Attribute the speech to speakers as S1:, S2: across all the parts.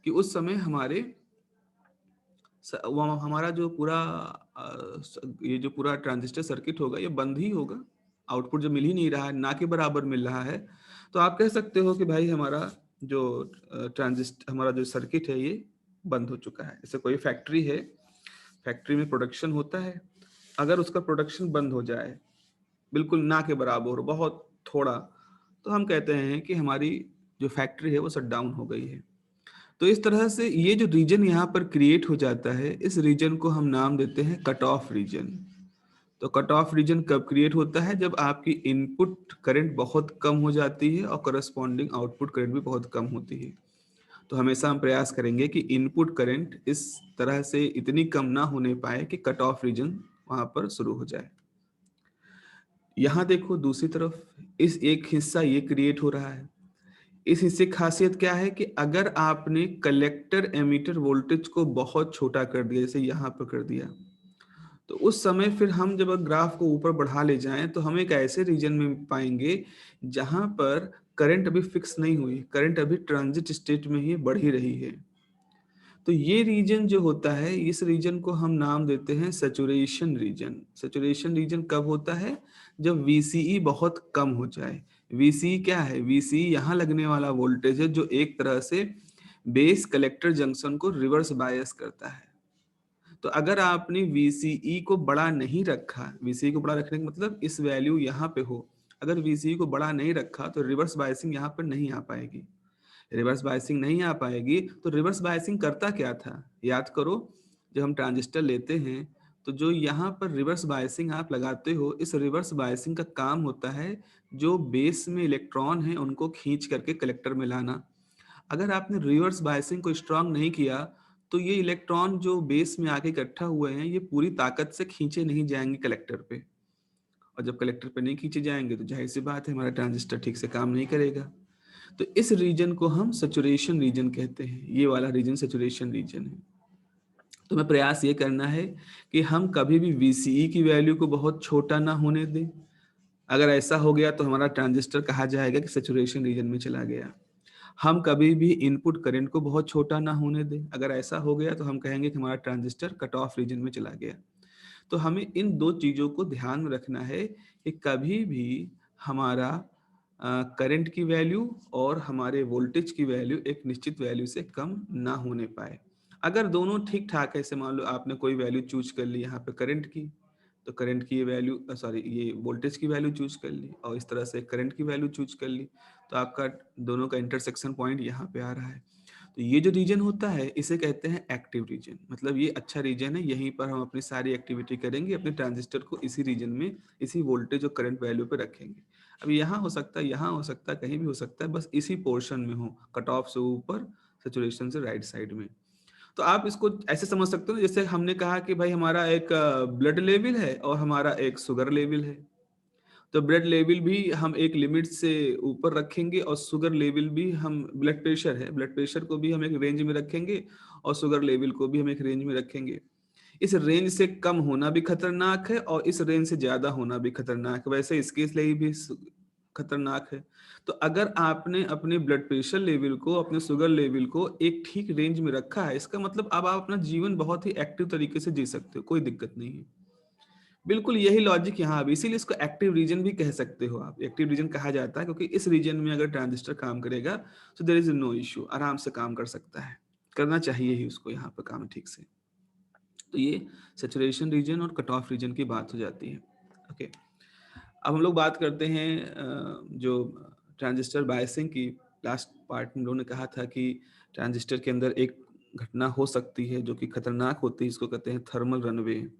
S1: कि उस समय हमारा जो पूरा ये जो पूरा ट्रांजिस्टर सर्किट होगा ये बंद ही होगा, आउटपुट जो मिल ही नहीं रहा है, ना के बराबर मिल रहा है। तो आप कह सकते हो कि भाई हमारा जो हमारा जो सर्किट है ये बंद हो चुका है। जैसे कोई फैक्ट्री है, फैक्ट्री में प्रोडक्शन होता है, अगर उसका प्रोडक्शन बंद हो जाए, बिल्कुल ना के बराबर हो, बहुत थोड़ा, तो हम कहते हैं कि हमारी जो फैक्ट्री है वो शट डाउन हो गई है। तो इस तरह से ये जो रीजन यहाँ पर क्रिएट हो जाता है, इस रीजन को हम नाम देते हैं कट ऑफ रीजन। तो कट ऑफ रीजन कब क्रिएट होता है? जब आपकी इनपुट करंट बहुत कम हो जाती है और करस्पॉन्डिंग आउटपुट करंट भी बहुत कम होती है। तो हमेशा हम प्रयास करेंगे कि इनपुट करंट इस तरह से इतनी कम ना होने पाए कि कट ऑफ रीजन वहां पर शुरू हो जाए। यहाँ देखो दूसरी तरफ, इस एक हिस्सा ये क्रिएट हो रहा है। इस हिस्से की खासियत क्या है कि अगर आपने कलेक्टर एमीटर वोल्टेज को बहुत छोटा कर दिया, जैसे यहाँ पर कर दिया, तो उस समय फिर हम जब ग्राफ को ऊपर बढ़ा ले जाएं तो हम एक ऐसे रीजन में पाएंगे जहां पर करंट अभी फिक्स नहीं हुई, करंट अभी ट्रांजिट स्टेट में ही बढ़ ही रही है। तो ये रीजन जो होता है, इस रीजन को हम नाम देते हैं सैचुरेशन रीजन। सैचुरेशन रीजन कब होता है? जब VCE बहुत कम हो जाए। VCE क्या है? VCE यहाँ लगने वाला वोल्टेज है जो एक तरह से बेस कलेक्टर जंक्शन को रिवर्स बायस करता है। तो अगर आपने VCE को बड़ा नहीं रखा, VCE को बड़ा रखने का मतलब इस वैल्यू यहाँ पे हो, अगर VCE को बड़ा नहीं रखा तो रिवर्स बायसिंग यहाँ पर नहीं आ पाएगी। रिवर्स बायसिंग नहीं आ पाएगी तो रिवर्स बायसिंग करता क्या था? याद करो, जब हम ट्रांजिस्टर लेते हैं तो जो यहाँ पर रिवर्स बायसिंग आप लगाते हो, इस रिवर्स बायसिंग का काम होता है जो बेस में इलेक्ट्रॉन है उनको खींच करके कलेक्टर में लाना। अगर आपने रिवर्स बायसिंग को स्ट्रांग नहीं किया तो ये इलेक्ट्रॉन जो बेस में आके इकट्ठा हुए हैं ये पूरी ताकत से खींचे नहीं जाएंगे कलेक्टर पे, और जब कलेक्टर पे नहीं खींचे जाएंगे तो जाहिर सी बात है हमारा ट्रांजिस्टर ठीक से काम नहीं करेगा। तो इस रीजन को हम सैचुरेशन रीजन कहते हैं। ये वाला रीजन सैचुरेशन रीजन है। तो मैं प्रयास ये करना है कि हम कभी भी VCE की वैल्यू को बहुत छोटा ना होने दें। अगर ऐसा हो गया तो हमारा ट्रांजिस्टर कहा जाएगा कि सैचुरेशन रीजन में चला गया। हम कभी भी इनपुट करंट को बहुत छोटा ना होने दें। अगर ऐसा हो गया तो हम कहेंगे कि हमारा ट्रांजिस्टर कट ऑफ रीजन में चला गया। तो हमें इन दो चीज़ों को ध्यान में रखना है कि कभी भी हमारा करंट की वैल्यू और हमारे वोल्टेज की वैल्यू एक निश्चित वैल्यू से कम ना होने पाए। अगर दोनों ठीक ठाक है, जैसे मान लो आपने कोई वैल्यू चूज कर ली यहाँ पे करंट की, तो करंट की ये वैल्यू सॉरी ये वोल्टेज की वैल्यू चूज कर ली और इस तरह से करंट की वैल्यू चूज कर ली, तो आपका दोनों का इंटरसेक्शन पॉइंट यहाँ पे आ रहा है। तो ये जो रीजन होता है इसे कहते हैं एक्टिव रीजन। मतलब ये अच्छा रीजन है, यहीं पर हम अपनी सारी एक्टिविटी करेंगे, अपने ट्रांजिस्टर को इसी रीजन में, इसी वोल्टेज और करंट वैल्यू पे रखेंगे। अब यहाँ हो सकता है, यहाँ हो सकता है, कहीं भी हो सकता है, बस इसी पोर्शन में हो, कट ऑफ से ऊपर, सैचुरेशन से राइट साइड में। तो आप इसको ऐसे समझ सकते हो ना, जैसे हमने कहा कि भाई हमारा एक ब्लड लेवल है और हमारा एक शुगर लेवल है। तो ब्लड लेवल भी हम एक लिमिट से ऊपर रखेंगे और शुगर लेवल भी हम, ब्लड प्रेशर है, ब्लड प्रेशर को भी हम एक रेंज में रखेंगे और शुगर लेवल को भी हम एक रेंज में रखेंगे। इस रेंज से कम होना भी खतरनाक है और इस रेंज से ज्यादा होना भी खतरनाक है, वैसे इसके लिए भी खतरनाक है। तो अगर आपने अपने ब्लड प्रेशर लेवल को, अपने शुगर लेवल को एक ठीक रेंज में रखा है, इसका मतलब अब आप अपना जीवन बहुत ही एक्टिव तरीके से जी सकते हो, कोई दिक्कत नहीं है। बिल्कुल यही लॉजिक यहाँ भी, इसीलिए इसको एक्टिव रीजन भी कह सकते हो आप। एक्टिव रीजन कहा जाता है क्योंकि इस रीजन में अगर ट्रांजिस्टर काम करेगा तो देयर इज नो इश्यू, आराम से काम कर सकता है, करना चाहिए ही उसको यहाँ पर काम ठीक से। तो ये सैचुरेशन रीजन और कट ऑफ रीजन की बात हो जाती है। ओके, अब हम लोग बात करते हैं जो ट्रांजिस्टर बायसिंग की। लास्ट पार्ट में हम लोगों ने कहा था कि ट्रांजिस्टर के अंदर एक घटना हो सकती है जो कि खतरनाक होती है, इसको कहते हैं थर्मल रनवे।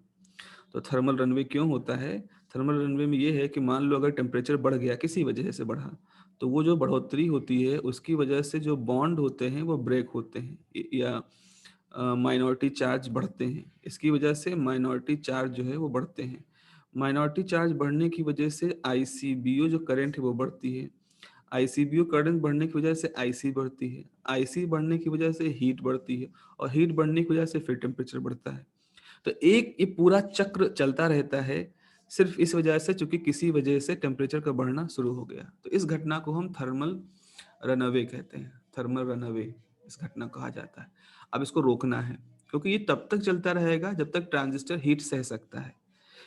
S1: तो थर्मल रनवे क्यों होता है? थर्मल रनवे में ये है कि मान लो अगर टेम्परेचर बढ़ गया, किसी वजह से बढ़ा, तो वो जो बढ़ोतरी होती है उसकी वजह से जो बॉन्ड होते हैं वो ब्रेक होते हैं या माइनॉरिटी चार्ज बढ़ते हैं। इसकी वजह से माइनॉरिटी चार्ज जो है वो बढ़ते हैं। माइनॉरिटी चार्ज बढ़ने की वजह से आईसीबीओ जो करंट है वो बढ़ती है। आईसीबीओ करंट बढ़ने की वजह से आईसी बढ़ती है। आईसी बढ़ने की वजह से हीट बढ़ती है और हीट बढ़ने की वजह से फिर टेम्परेचर बढ़ता है। तो एक ये पूरा चक्र चलता रहता है सिर्फ इस वजह से, चूंकि किसी वजह से टेम्परेचर का बढ़ना शुरू हो गया। तो इस घटना को हम थर्मल रनअवे कहते हैं, थर्मल रनअवे इस घटना को कहा जाता है। अब इसको रोकना है, क्योंकि ये तब तक चलता रहेगा जब तक ट्रांजिस्टर हीट सह सकता है।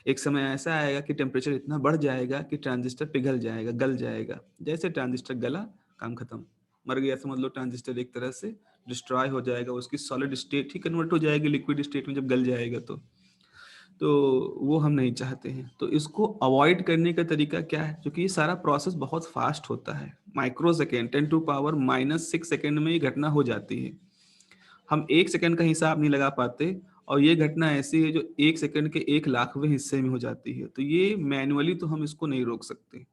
S1: एक समय ऐसा आएगा कि टेम्परेचर इतना बढ़ जाएगा कि ट्रांजिस्टर पिघल जाएगा, गल जाएगा। जैसे ट्रांजिस्टर गला, काम खत्म, मर गया समझ लो। ट्रांजिस्टर एक तरह से डिस्ट्रॉय हो जाएगा, उसकी सॉलिड स्टेट ही कन्वर्ट हो जाएगी लिक्विड स्टेट में जब गल जाएगा तो वो हम नहीं चाहते हैं। तो इसको अवॉइड करने का तरीका क्या है? क्योंकि ये सारा प्रोसेस बहुत फास्ट होता है, माइक्रो सेकेंड 10⁻⁻6 सेकेंड में ये घटना हो जाती है। हम 1 सेकंड का हिसाब नहीं लगा पाते, और ये घटना ऐसी है जो 1 सेकंड के 1,00,000वें हिस्से में हो जाती है। तो ये मैन्युअली तो हम इसको नहीं रोक सकते।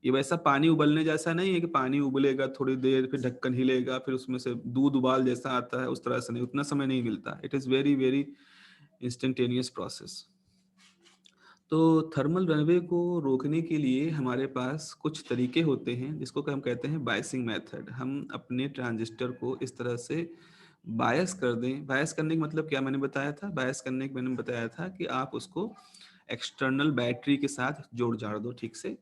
S1: ये वैसा पानी उबलने जैसा नहीं है कि पानी उबलेगा थोड़ी देर, फिर ढक्कन हिलेगा, फिर उसमें से दूध उबाल जैसा आता है, उस तरह से नहीं, उतना समय नहीं मिलता। It is very very instantaneous process. तो थर्मल रनवे को रोकने के लिए हमारे पास कुछ तरीके होते हैं, जिसको कि हम कहते हैं बायसिंग मेथड। हम अपने ट्रांजिस्टर को इस तरह से बायस कर दें। बायस करने का मतलब क्या मैंने बताया था? बायस करने का मैंने बताया था कि आप उसको एक्सटर्नल बैटरी के साथ जोड़ जाड़ दो ठीक से।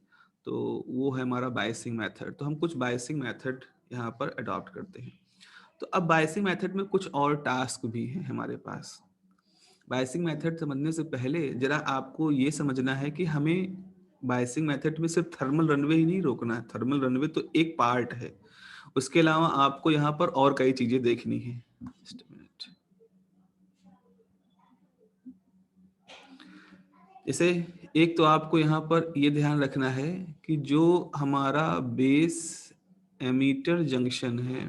S1: तो वो है हमारा बायसिंग मेथड। तो हम कुछ बायसिंग मेथड यहाँ पर अडॉप्ट करते हैं। तो अब बायसिंग मेथड में कुछ और टास्क भी हैं हमारे पास। बायसिंग मेथड समझने से पहले जरा आपको ये समझना है कि हमें बायसिंग मेथड में सिर्फ थर्मल रनवे ही नहीं रोकना है। थर्मल रनवे तो एक पार्ट है, उसके अलावा आपको यहाँ पर और कई चीजें देखनी है। Just a minute। जैसे एक तो आपको यहाँ पर ये ध्यान रखना है कि जो हमारा बेस एमीटर जंक्शन है,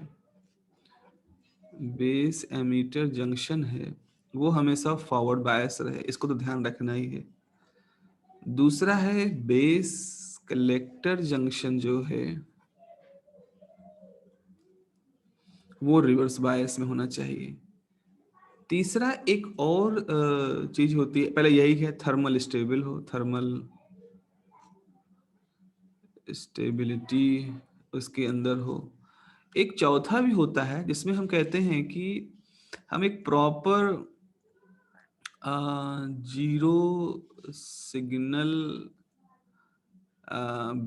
S1: बेस एमीटर जंक्शन है, वो हमेशा फॉरवर्ड बायस रहे, इसको तो ध्यान रखना ही है। दूसरा है बेस कलेक्टर जंक्शन जो है वो रिवर्स बायस में होना चाहिए। तीसरा एक और चीज होती है, पहले यही है थर्मल स्टेबल हो, थर्मल स्टेबिलिटी उसके अंदर हो। एक चौथा भी होता है जिसमें हम कहते हैं कि हम एक proper zero signal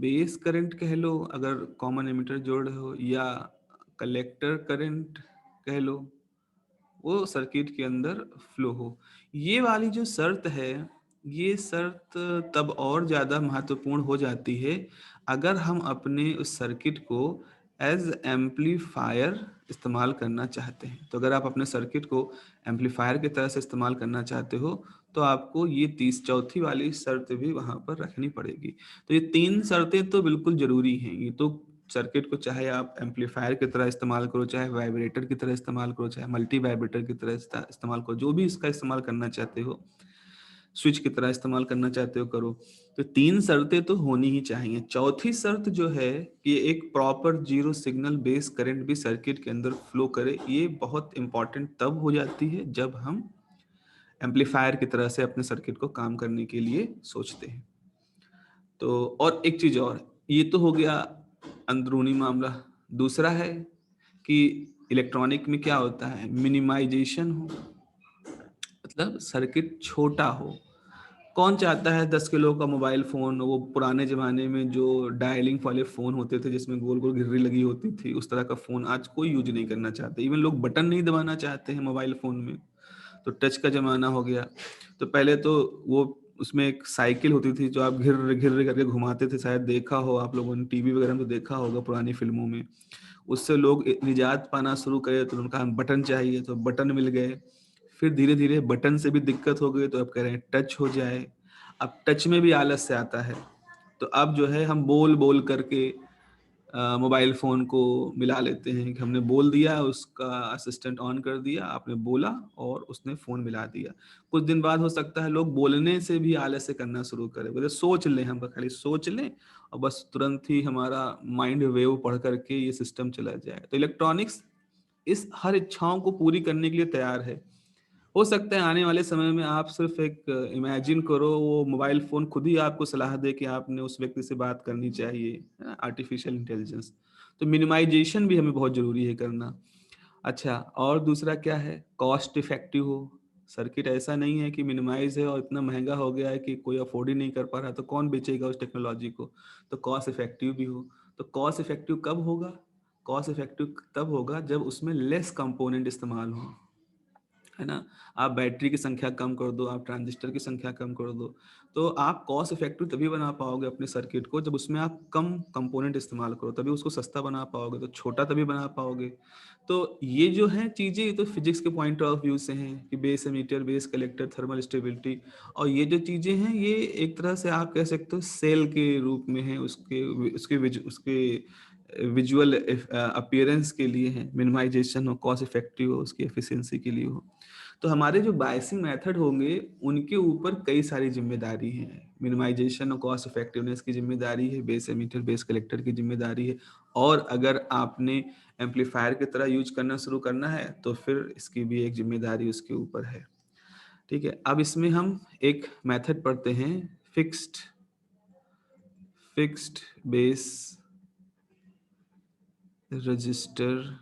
S1: base current कह लो अगर कॉमन एमिटर जोड़ रहे हो, या कलेक्टर करंट कह लो, वो सर्किट के अंदर फ्लो हो। ये वाली जो शर्त है, ये शर्त तब और ज़्यादा महत्वपूर्ण हो जाती है अगर हम अपने उस सर्किट को एज एम्पलीफायर इस्तेमाल करना चाहते हैं। तो अगर आप अपने सर्किट को एम्पलीफायर की तरह से इस्तेमाल करना चाहते हो तो आपको ये चौथी वाली शर्त भी वहाँ पर रखनी पड़ेगी। तो ये 3 शर्तें तो बिल्कुल ज़रूरी हैं। ये तो सर्किट को चाहे आप एम्पलीफायर की तरह इस्तेमाल करो, चाहे वाइब्रेटर की तरह इस्तेमाल करो, चाहे मल्टी वाइब्रेटर की तरह इस्तेमाल करो, जो भी इसका इस्तेमाल करना चाहते हो, स्विच की तरह इस्तेमाल करना चाहते हो करो। तो 3 शर्तें तो होनी ही चाहिए। चौथी शर्त जो है कि एक proper zero signal base current भी सर्किट के अंदर फ्लो करे, ये बहुत इंपॉर्टेंट तब हो जाती है जब हम एम्पलीफायर की तरह से अपने सर्किट को काम करने के लिए सोचते हैं। तो और एक चीज और, ये तो हो गया अंदरूनी मामला। दूसरा है कि इलेक्ट्रॉनिक में क्या होता है, मिनिमाइजेशन हो, मतलब सर्किट छोटा हो। कौन चाहता है 10 किलो का मोबाइल फोन, वो पुराने जमाने में जो डायलिंग वाले फोन होते थे जिसमें गोल गोल घिर्री लगी होती थी, उस तरह का फोन आज कोई यूज नहीं करना चाहते। इवन लोग बटन नहीं दबाना चाहते हैं मोबाइल फोन में। तो टच का जमाना हो गया। तो पहले तो वो उसमें एक साइकिल होती थी जो आप घिर घिर करके घुमाते थे, शायद देखा हो आप लोगों ने, टीवी वगैरह में तो देखा होगा पुरानी फिल्मों में। उससे लोग निजात पाना शुरू करे, तो उनका हम बटन चाहिए, तो बटन मिल गए। फिर धीरे धीरे बटन से भी दिक्कत हो गई, तो अब कह रहे हैं टच हो जाए। अब टच में भी आलस से आता है, तो अब जो है हम बोल बोल करके मोबाइल फ़ोन को मिला लेते हैं कि हमने बोल दिया, उसका असिस्टेंट ऑन कर दिया, आपने बोला और उसने फ़ोन मिला दिया। कुछ दिन बाद हो सकता है लोग बोलने से भी आलस्य करना शुरू करें, बोले सोच लें, हम खाली सोच लें और बस तुरंत ही हमारा माइंड वेव पढ़ करके ये सिस्टम चला जाए। तो इलेक्ट्रॉनिक्स इस हर इच्छाओं को पूरी करने के लिए तैयार है। हो सकता है आने वाले समय में आप सिर्फ एक इमेजिन करो, वो मोबाइल फ़ोन खुद ही आपको सलाह दे कि आपने उस व्यक्ति से बात करनी चाहिए, है ना? Artificial intelligence. तो मिनिमाइज़ेशन भी हमें बहुत ज़रूरी है करना। अच्छा, और दूसरा क्या है? कॉस्ट इफ़ेक्टिव हो। सर्किट ऐसा नहीं है कि मिनिमाइज़ है और इतना महँगा हो गया है कि कोई अफ़ोर्ड ही नहीं कर पा रहा, तो कौन बेचेगा उस टेक्नोलॉजी को? तो कॉस्ट इफ़ेक्टिव भी हो। तो कॉस्ट इफ़ेक्टिव कब होगा? कॉस्ट इफेक्टिव तब होगा जब उसमें लेस कंपोनेंट इस्तेमाल हो, है ना। आप बैटरी की संख्या कम कर दो, आप ट्रांजिस्टर की संख्या कम कर दो, तो आप कॉस्ट इफेक्टिव तभी बना पाओगे अपने सर्किट को जब उसमें आप कम कंपोनेंट इस्तेमाल करो, तभी उसको सस्ता बना पाओगे, तो छोटा तभी बना पाओगे। तो ये जो है चीज़ें, ये तो फिजिक्स के पॉइंट ऑफ व्यू से हैं कि base emitter, base collector, thermal stability, और ये जो चीज़ें हैं ये एक तरह से आप कह सकते हो सेल के रूप में है, उसके विजुअल अपीयरेंस के लिए है, मिनिमाइजेशन हो, कॉस्ट इफेक्टिव हो, उसकी एफिशिएंसी के लिए हो। तो हमारे जो बायसिंग मेथड होंगे उनके ऊपर कई सारी जिम्मेदारी हैं। मिनिमाइजेशन और कॉस्ट इफेक्टिवनेस की जिम्मेदारी है, बेस एमिटर, बेस कलेक्टर की जिम्मेदारी है, और अगर आपने एम्पलीफायर की तरह यूज करना शुरू करना है तो फिर इसकी भी एक जिम्मेदारी उसके ऊपर है। ठीक है, अब इसमें हम एक मेथड पढ़ते हैं, fixed base register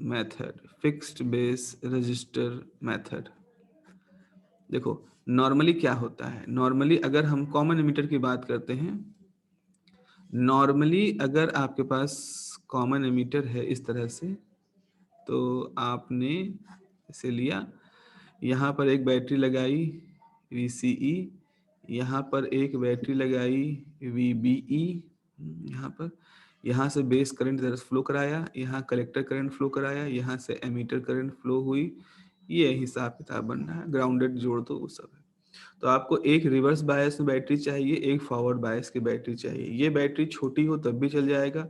S1: method. Fixed base register method, देखो नॉर्मली क्या होता है। नॉर्मली अगर हम कॉमन एमिटर की बात करते हैं, नॉर्मली अगर आपके पास कॉमन एमिटर है इस तरह से, तो आपने इसे लिया, यहाँ पर एक बैटरी लगाई VCE, यहाँ पर एक बैटरी लगाई VBE, यहाँ पर, यहाँ से बेस करंट इधर फ्लो कराया, यहाँ कलेक्टर करंट फ्लो कराया, यहाँ से एमीटर करंट फ्लो हुई, ये हिसाब किताब बनना है, ग्राउंडेड जोड़ दो वो सब है। तो आपको एक रिवर्स बायस में बैटरी चाहिए, एक फॉरवर्ड बायस की बैटरी चाहिए। ये बैटरी छोटी हो तब भी चल जाएगा,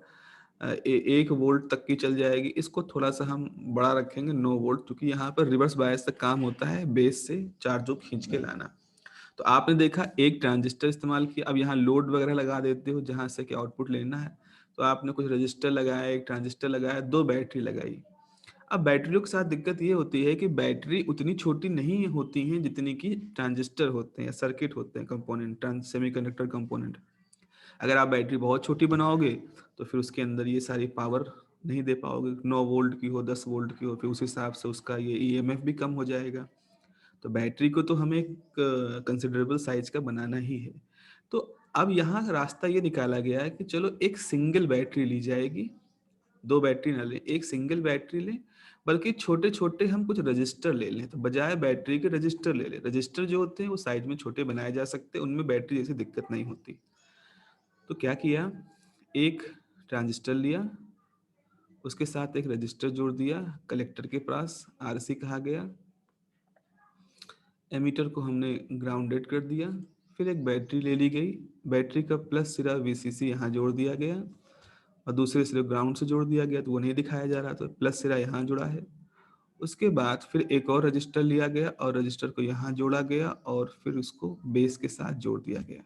S1: 1 वोल्ट तक की चल जाएगी। इसको थोड़ा सा हम बड़ा रखेंगे 9 वोल्ट, क्योंकि यहाँ पर रिवर्स बायस तक काम होता है बेस से चार्जों खींच के लाना। तो आपने देखा एक ट्रांजिस्टर इस्तेमाल किया, अब यहाँ लोड वगैरह लगा देते हो जहाँ से कि आउटपुट लेना है, तो आपने कुछ रजिस्टर लगाया, एक ट्रांजिस्टर लगाया, 2 बैटरी लगाई। अब बैटरियों के साथ दिक्कत ये होती है कि बैटरी उतनी छोटी नहीं होती हैं जितनी कि ट्रांजिस्टर होते हैं, सर्किट होते हैं, कंपोनेंट, सेमीकंडक्टर कंपोनेंट। अगर आप बैटरी बहुत छोटी बनाओगे तो फिर उसके अंदर ये सारी पावर नहीं दे पाओगे, 9 वोल्ट की हो, 10 वोल्ट की हो, फिर उस हिसाब से उसका ये EMF भी कम हो जाएगा। तो बैटरी को तो हमें एक कंसिडरेबल साइज का बनाना ही है। तो अब यहाँ रास्ता ये निकाला गया है कि चलो एक सिंगल बैटरी ली जाएगी, 2 बैटरी ना लें, एक सिंगल बैटरी लें, बल्कि छोटे छोटे हम कुछ रजिस्टर ले लें। तो बजाय बैटरी के रजिस्टर ले लें। रजिस्टर जो होते हैं वो साइज में छोटे बनाए जा सकते हैं, उनमें बैटरी जैसी दिक्कत नहीं होती। तो क्या किया, एक ट्रांजिस्टर लिया, उसके साथ एक रजिस्टर जोड़ दिया, कलेक्टर के पास RC कहा गया, एमीटर को हमने ग्राउंडेड कर दिया, फिर एक बैटरी ले ली गई, बैटरी का प्लस सिरा VCC यहाँ जोड़ दिया गया और दूसरे सिरे ग्राउंड से जोड़ दिया गया, तो वो नहीं दिखाया जा रहा, तो प्लस सिरा यहाँ जुड़ा है। उसके बाद फिर एक और रजिस्टर लिया गया और रजिस्टर को यहाँ जोड़ा गया और फिर उसको बेस के साथ जोड़ दिया गया।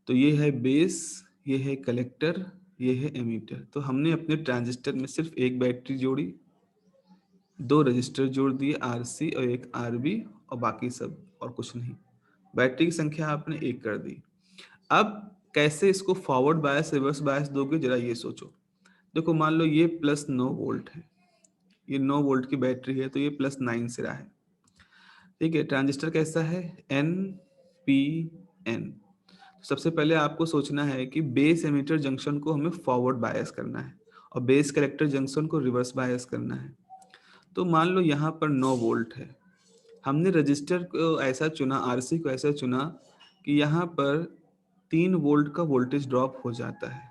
S1: तो ये है बेस, ये है कलेक्टर, ये है एमीटर। तो हमने अपने ट्रांजिस्टर में सिर्फ एक बैटरी जोड़ी, 2 रजिस्टर जोड़ दिए, RC और एक RB, और बाकी सब और कुछ नहीं। बैटरी की संख्या आपने 1 कर दी। अब कैसे इसको फॉरवर्ड बायस रिवर्स बायस दोगे, जरा ये सोचो। देखो मान लो ये प्लस 9 वोल्ट है, ये 9 वोल्ट की बैटरी है, तो ये प्लस 9 सिरा है। ठीक है, ट्रांजिस्टर कैसा है, NPN। सबसे पहले आपको सोचना है कि बेस एमिटर जंक्शन को हमें फॉरवर्ड बायस करना है और बेस कलेक्टर जंक्शन को रिवर्स बायस करना है। तो मान लो यहाँ पर 9 वोल्ट है, हमने रजिस्टर को ऐसा चुना, RC को ऐसा चुना कि यहाँ पर 3 वोल्ट का वोल्टेज ड्रॉप हो जाता है।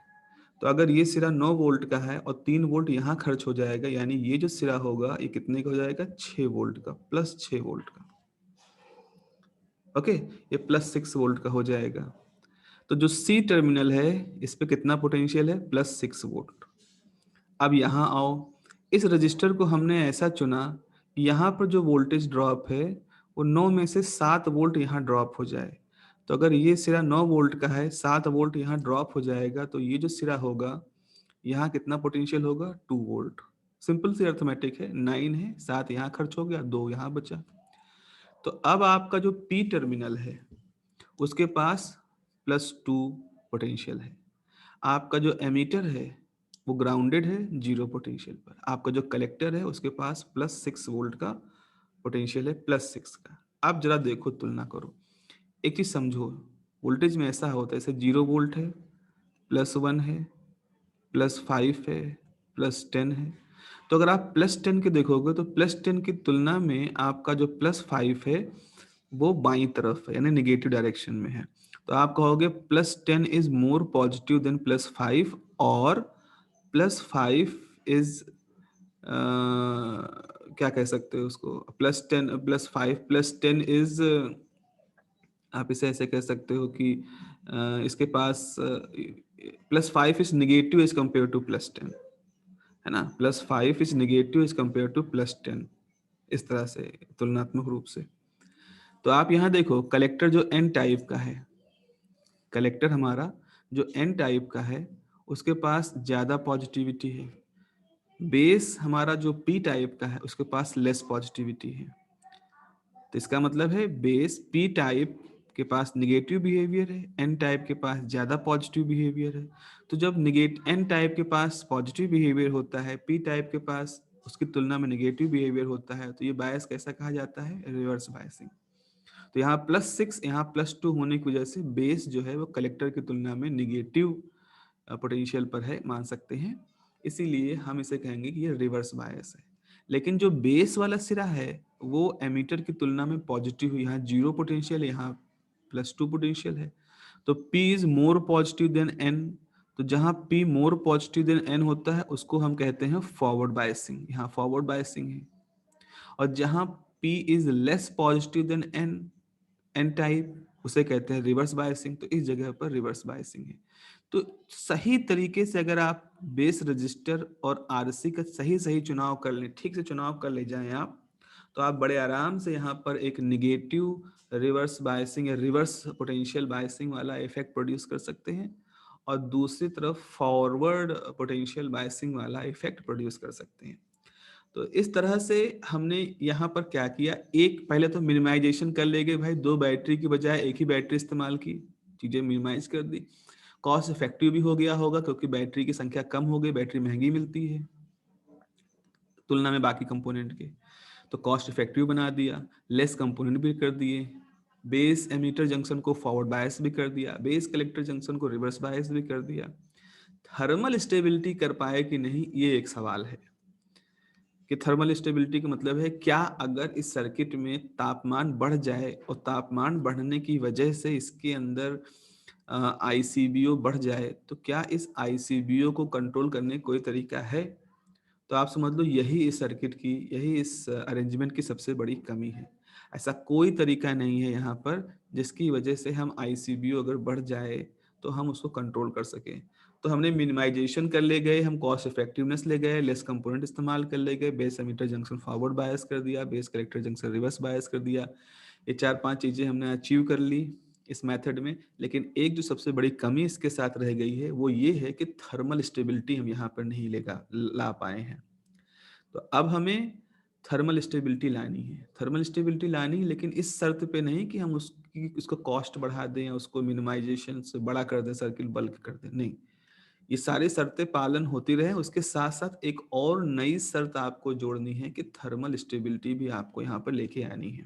S1: तो अगर ये सिरा 9 वोल्ट का है और 3 वोल्ट यहाँ खर्च हो जाएगा, यानी ये जो सिरा होगा ये कितने का हो जाएगा, 6 वोल्ट का, प्लस 6 वोल्ट का। ओके, ये प्लस 6 वोल्ट का हो जाएगा। तो जो C टर्मिनल है इस पे कितना पोटेंशियल है, प्लस 6 वोल्ट। अब यहाँ आओ, इस रजिस्टर को हमने ऐसा चुना कि यहाँ पर जो वोल्टेज ड्रॉप है वो 9 में से 7 वोल्ट यहाँ ड्रॉप हो जाए। तो अगर ये सिरा 9 वोल्ट का है, 7 वोल्ट यहाँ ड्रॉप हो जाएगा, तो ये जो सिरा होगा यहाँ कितना पोटेंशियल होगा, 2 वोल्ट। सिंपल सी अर्थमेटिक है, 9 है, 7 यहाँ खर्च हो गया, 2 यहाँ बचा। तो अब आपका जो P टर्मिनल है उसके पास +2 पोटेंशियल है। आपका जो एमीटर है वो ग्राउंडेड है 0 पोटेंशियल पर। आपका जो कलेक्टर है उसके पास +6 वोल्ट का पोटेंशियल है, +6 का। अब जरा देखो, तुलना करो, एक चीज समझो, वोल्टेज में ऐसा होता है, जैसे 0 वोल्ट है, +1 है, +5 है, +10 है। तो अगर आप +10 के देखोगे तो +10 की तुलना में आपका जो +5 है वो बाईं तरफ है, यानी नेगेटिव डायरेक्शन में है। तो आप कहोगे +10 इज मोर पॉजिटिव देन +5, और +5 इज क्या कह सकते हो उसको, +10 +5 +10 इज, आप इसे ऐसे कह सकते हो कि इसके पास +5 is negative as compare to +10, है ना। +5 is negative as compare to +10, इस तरह से तुलनात्मक रूप से। तो आप यहाँ देखो, कलेक्टर जो एन टाइप का है, कलेक्टर हमारा जो एन टाइप का है उसके पास ज़्यादा पॉजिटिविटी है। बेस हमारा जो पी टाइप का है उसके पास लेस पॉजिटिविटी है। तो इसका मतलब है बेस पी टाइप के पास निगेटिव बिहेवियर है, एन टाइप के पास ज़्यादा पॉजिटिव बिहेवियर है। तो जब एन टाइप के पास पॉजिटिव बिहेवियर होता है, पी टाइप के पास उसकी तुलना में निगेटिव बिहेवियर होता है, तो ये बायस कैसा कहा जाता है, रिवर्स बायसिंग। तो यहाँ +6 यहाँ +2 होने की वजह से बेस जो है वो कलेक्टर की तुलना में निगेटिव पोटेंशियल पर है, मान सकते हैं। इसीलिए हम इसे कहेंगे कि ये रिवर्स बायस है। लेकिन जो बेस वाला सिरा है वो एमीटर की तुलना में पॉजिटिव, यहाँ 0 पोटेंशियल, यहाँ +2 पोटेंशियल है। तो P is more positive than N। तो जहाँ P more positive than N होता है उसको हम कहते हैं फॉरवर्ड बायसिंग, यहाँ फॉरवर्ड बायसिंग है। और जहाँ P is less positive than N, N type, उसे कहते हैं रिवर्स बायसिंग। तो इस जगह पर रिवर्स बायसिंग है। तो सही तरीके से अगर आप बेस रजिस्टर और आरसी का सही सही चुनाव कर लें, ठीक से चुनाव कर ले जाएं आप, तो आप बड़े आराम से यहाँ पर एक निगेटिव रिवर्स बायसिंग या रिवर्स पोटेंशियल बायसिंग वाला इफेक्ट प्रोड्यूस कर सकते हैं, और दूसरी तरफ फॉरवर्ड पोटेंशियल बायसिंग वाला इफेक्ट प्रोड्यूस कर सकते हैं। तो इस तरह से हमने यहाँ पर क्या किया, एक पहले तो मिनिमाइजेशन कर ले गए भाई, 2 बैटरी की बजाय एक ही बैटरी इस्तेमाल की, चीजें मिनिमाइज कर दी। कॉस्ट इफेक्टिव भी हो गया होगा क्योंकि बैटरी की संख्या कम हो गई, बैटरी महंगी मिलती है तुलना में बाकी कंपोनेंट के, तो कॉस्ट इफेक्टिव बना दिया। लेस कंपोनेंट भी कर दिए, बेस एमीटर जंक्शन को फॉरवर्ड बायस भी कर दिया, बेस कलेक्टर जंक्शन को रिवर्स बायस भी कर दिया। थर्मल स्टेबिलिटी कर पाए कि नहीं, ये एक सवाल है कि थर्मल स्टेबिलिटी का मतलब है क्या अगर इस सर्किट में तापमान बढ़ जाए और तापमान बढ़ने की वजह से इसके अंदर आईसीबीओ बढ़ जाए, तो क्या इस आईसीबीओ को कंट्रोल करने का कोई तरीका है। तो आप समझ लो यही इस सर्किट की, यही इस अरेंजमेंट की सबसे बड़ी कमी है। ऐसा कोई तरीका नहीं है यहाँ पर जिसकी वजह से हम आईसीबीओ अगर बढ़ जाए तो हम उसको कंट्रोल कर सकें। तो हमने मिनिमाइजेशन कर ले गए, हम कॉस्ट इफेक्टिवनेस ले गए, लेस कंपोनेंट इस्तेमाल कर ले गए, base emitter junction forward bias कर दिया, base collector junction reverse bias कर दिया। ये 4-5 चीज़ें हमने अचीव कर ली इस मेथड में। लेकिन एक जो सबसे बड़ी कमी इसके साथ रह गई है वो ये है कि थर्मल स्टेबिलिटी हम यहाँ पर नहीं ला पाए हैं। तो अब हमें थर्मल स्टेबिलिटी लानी है, थर्मल स्टेबिलिटी लानी है, लेकिन इस शर्त पे नहीं कि हम उसको कॉस्ट बढ़ा दें या उसको मिनिमाइजेशन से बड़ा कर दें, सर्किल बल्क कर दें, नहीं। ये सारी शर्तें पालन होती रहे, उसके साथ साथ एक और नई शर्त आपको जोड़नी है कि थर्मल स्टेबिलिटी भी आपको यहाँ पर लेके आनी है।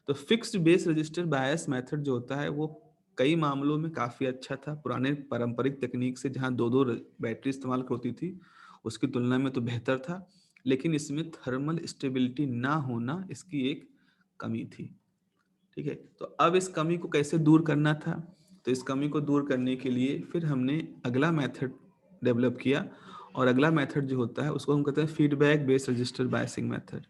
S1: तो फिक्स्ड बेस रजिस्टर बायस मेथड जो होता है वो कई मामलों में काफ़ी अच्छा था, पुराने पारंपरिक तकनीक से जहाँ 2-2 बैटरी इस्तेमाल होती थी उसकी तुलना में तो बेहतर था। लेकिन इसमें थर्मल स्टेबिलिटी ना होना इसकी एक कमी थी। ठीक है, तो अब इस कमी को कैसे दूर करना था, तो इस कमी को दूर करने के लिए फिर हमने अगला मेथड डेवलप किया, और अगला मेथड जो होता है उसको हम कहते हैं feedback based register biasing method.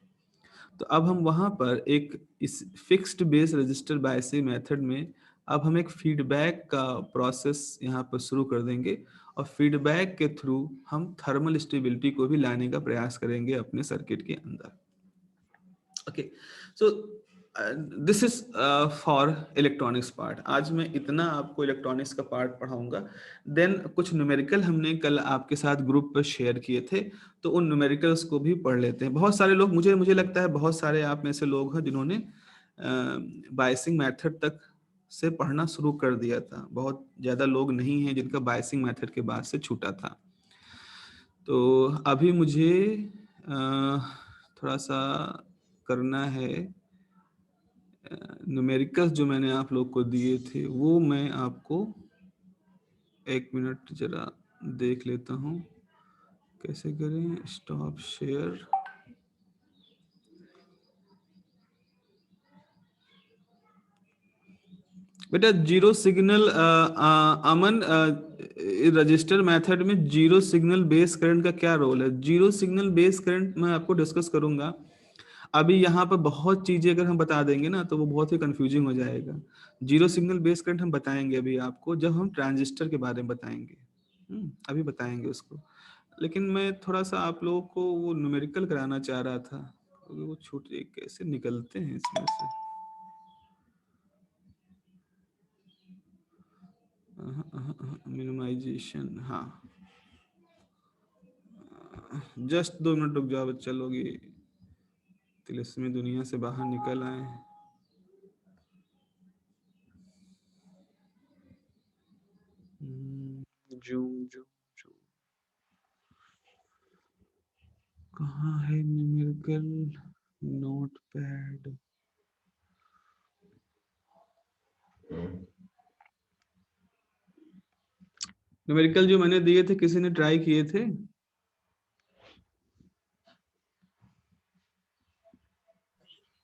S1: तो अब हम वहाँ पर एक इस fixed base register biasing method में अब हम एक फीडबैक का प्रोसेस यहाँ पर शुरू कर देंगे, और फीडबैक के थ्रू हम थर्मल स्टेबिलिटी को भी लाने का प्रयास करेंगे अपने सर्किट के अंदर। Okay, so this is for electronics part. आज मैं इतना आपको इलेक्ट्रॉनिक्स का पार्ट पढ़ाऊंगा। देन कुछ न्यूमेरिकल हमने कल आपके साथ ग्रुप पर शेयर किए थे, तो उन न्यूमेरिकल्स को भी पढ़ लेते हैं। बहुत सारे लोग, मुझे मुझे लगता है बहुत सारे आप में से लोग हैं जिन्होंने बायसिंग मेथड तक से पढ़ना शुरू कर दिया था। बहुत ज़्यादा लोग नहीं हैं जिनका बायसिंग मेथड के बाद से छूटा था। तो अभी मुझे थोड़ा सा करना है, न्यूमेरिकल्स जो मैंने आप लोग को दिए थे वो मैं आपको, एक मिनट जरा देख लेता हूँ कैसे करें। Stop share. बेटा जीरो सिग्नल अमन, रजिस्टर मेथड में जीरो सिग्नल बेस करंट का क्या रोल है? जीरो सिग्नल बेस करंट मैं आपको डिस्कस करूंगा। अभी यहाँ पर बहुत चीजें अगर हम बता देंगे ना तो वो बहुत ही कंफ्यूजिंग हो जाएगा। जीरो सिग्नल बेस करंट हम बताएंगे अभी आपको जब हम ट्रांजिस्टर के बारे में बताएंगे। अभी बताएंगे उसको। लेकिन मैं थोड़ा सा आप लोगों को वो न्यूमेरिकल कराना चाह रहा था, क्योंकि वो छूट कैसे निकलते हैं इसमें से। मिनिमाइजेशन, हाँ। जस्ट 2 मिनट रुक जाओ बच्चा लोग, ये तिलस्मी दुनिया से बाहर निकल आए। जूम जूम जूम, कहाँ है न्यूमेरिकल नोट पैड? न्यूमेरिकल जो मैंने दिए थे किसी ने ट्राई किए थे?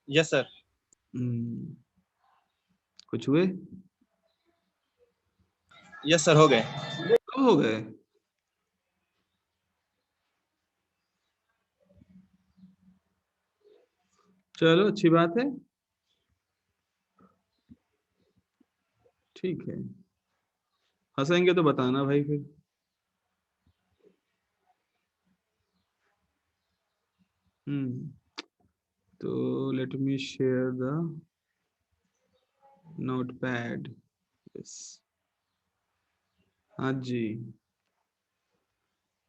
S2: Yes sir.
S1: कुछ हुए?
S2: यस सर, हो गए।
S1: कब हो गए? चलो अच्छी बात है, ठीक है। हंसेंगे तो बताना भाई फिर। तो let me share the note pad. Yes, हाँ जी।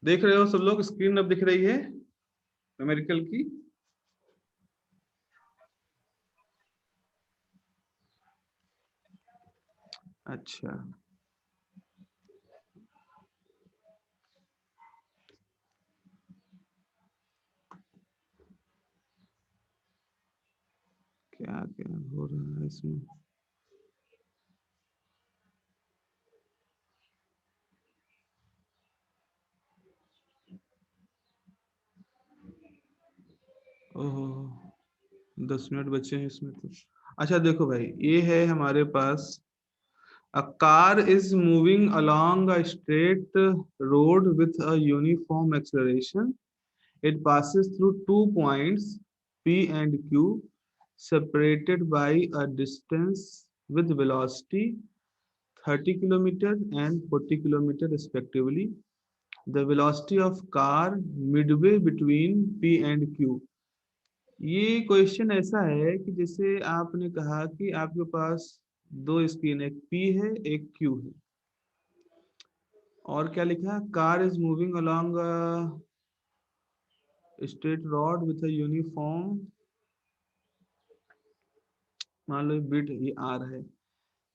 S1: देख रहे हो सब लोग, स्क्रीन अब दिख रही है न्यूमेरिकल की? अच्छा, क्या क्या हो रहा है इसमें? ओहो, 10 मिनट बचे हैं इसमें तो। अच्छा देखो भाई, ये है हमारे पास a car is moving along a straight road with a uniform acceleration. It passes through 2 points P and Q separated by a distance with velocity 30 km and 40 km respectively. The velocity of car midway between P and Q. ये question ऐसा है कि जैसे आपने कहा कि आपके पास दो स्क्रीन, एक P है एक Q है, और क्या लिखा है? Car is moving along straight rod with uniform, मान लो बिट ये आर है,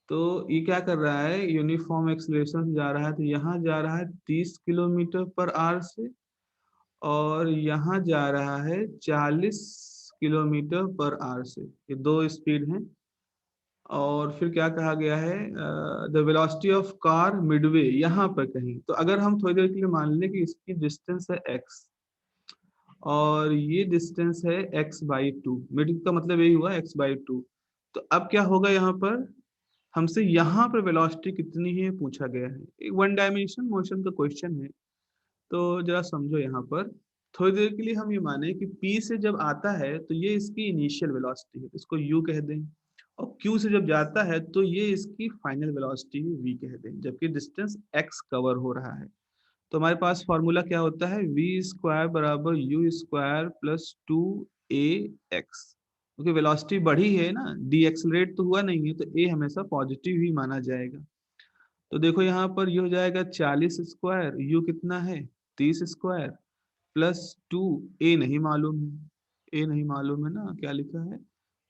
S1: तो ये क्या कर रहा है? यूनिफॉर्म एक्सलेशन से जा रहा है, तो यहाँ जा रहा है 30 km/h से, और यहाँ जा रहा है 40 km/h से। ये दो स्पीड हैं। और फिर क्या कहा गया है? The velocity of car Midway, यहाँ पर कहीं। तो अगर हम थोड़ी देर के लिए मान लें कि इसकी डिस्टेंस है x और ये डिस्टेंस है x/2, मिड का मतलब यही हुआ x/2। तो अब क्या होगा? यहाँ पर हमसे यहाँ पर वेलोसिटी कितनी है पूछा गया है। एक वन डायमेंशन मोशन का क्वेश्चन है, तो जरा समझो। यहाँ पर थोड़ी देर के लिए हम ये माने कि P से जब आता है तो ये इसकी इनिशियल वेलोसिटी है, इसको U कह दें, और Q से जब जाता है तो ये इसकी फाइनल वेलोसिटी V कह दें, जबकि डिस्टेंस x कवर हो रहा है। तो हमारे पास फॉर्मूला क्या होता है? v² बराबर u² प्लस 2ax, क्योंकि वेलोसिटी बढ़ी है ना, डीएक्सलरेट तो हुआ नहीं है, तो a हमेशा पॉजिटिव ही माना जाएगा। तो देखो यहाँ पर ये हो जाएगा 40², u कितना है? 30² प्लस 2, ए नहीं मालूम है। ए नहीं मालूम है ना, क्या लिखा है?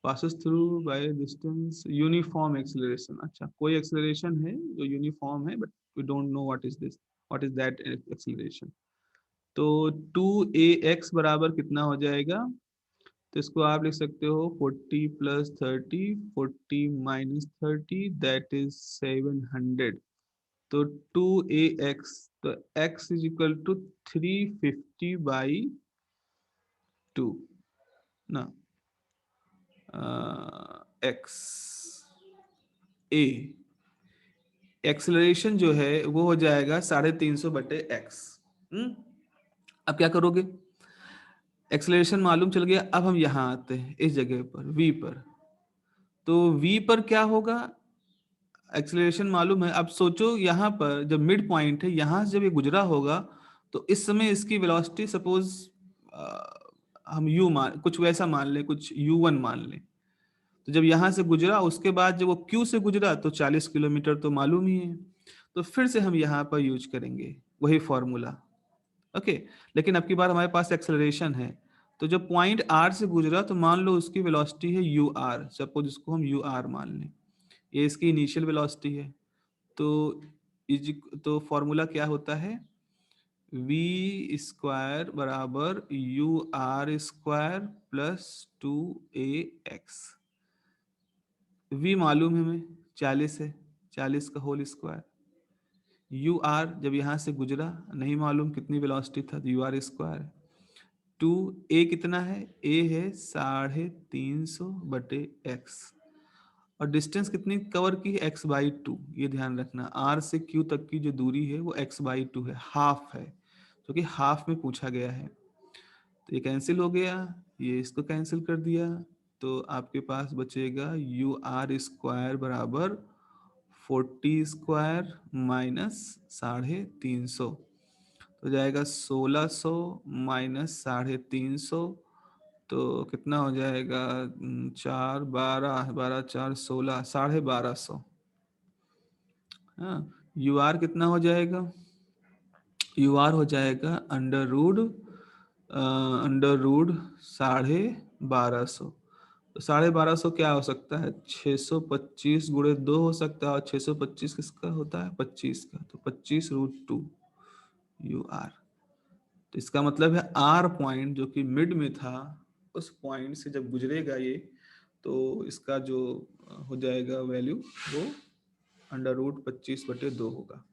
S1: Passes through by distance uniform acceleration. अच्छा, कोई एक्सेलरेशन है जो यूनिफॉर्म है, but we don't know what is this, what is that acceleration. तो 2ax बराबर कितना हो जाएगा? तो इसको आप लिख सकते हो 40 + 30, 40 - 30, दैट इज 700। तो 2ax, तो x इज इक्वल टू 350/2 ना, x a एक्सेलरेशन जो है वो हो जाएगा 350/x। अब क्या करोगे, एक्सेलरेशन मालूम चल गया। अब हम यहाँ आते हैं इस जगह पर v पर, तो v पर क्या होगा, एक्सेलरेशन मालूम है। अब सोचो यहाँ पर जब मिड पॉइंट है, यहाँ से जब ये गुजरा होगा तो इस समय इसकी वेलोसिटी सपोज हम u मान, कुछ वैसा मान लें, कुछ u1 मान लें। तो जब यहाँ से गुजरा उसके बाद जब वो Q से गुजरा तो 40 किलोमीटर तो मालूम ही है। तो फिर से हम यहाँ पर यूज करेंगे वही फॉर्मूला। ओके, लेकिन अब की बार हमारे पास एक्सेलरेशन है। तो जब पॉइंट R से गुजरा तो मान लो उसकी वेलोसिटी है UR, सपोज इसको हम UR मान लें, ये इसकी इनिशियल वेलोसिटी है। तो फॉर्मूला क्या होता है, v स्क्वायर बराबर UR² प्लस 2ax। v मालूम है हमें 40 है, 40 का होल स्क्वायर। UR जब यहाँ से गुजरा नहीं मालूम कितनी वेलोसिटी था, तो UR²। 2a कितना है, a है 350/x, और डिस्टेंस कितनी कवर की है, x/2। ये ध्यान रखना, r से q तक की जो दूरी है वो x/2 है, हाफ है, क्योंकि हाफ में पूछा गया है। तो ये कैंसिल हो गया, ये इसको कैंसिल कर दिया, तो आपके पास बचेगा UR² बराबर 40² माइनस 350, तो जाएगा 1600 माइनस 350, तो कितना हो जाएगा, 4 12 12 4 16, 1250। हाँ, UR कितना हो जाएगा, UR हो जाएगा अंडर रूट 1250। तो 1250 क्या हो सकता है, 625 गुणे 2 हो सकता है, और 625 किसका होता है, 25 का, तो 25√2 UR। तो इसका मतलब है R पॉइंट जो कि मिड में था, उस पॉइंट से जब गुजरेगा ये, तो इसका जो हो जाएगा वैल्यू वो अंडर रूट 25/2 होगा।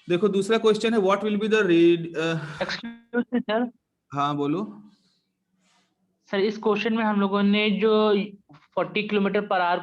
S1: देखो दूसरा क्वेश्चन है, what will be the red.
S3: Excuse me sir,
S1: हाँ बोलो।
S3: सर इस क्वेश्चन में हम लोगों ने जो 40 किलोमीटर पर आवर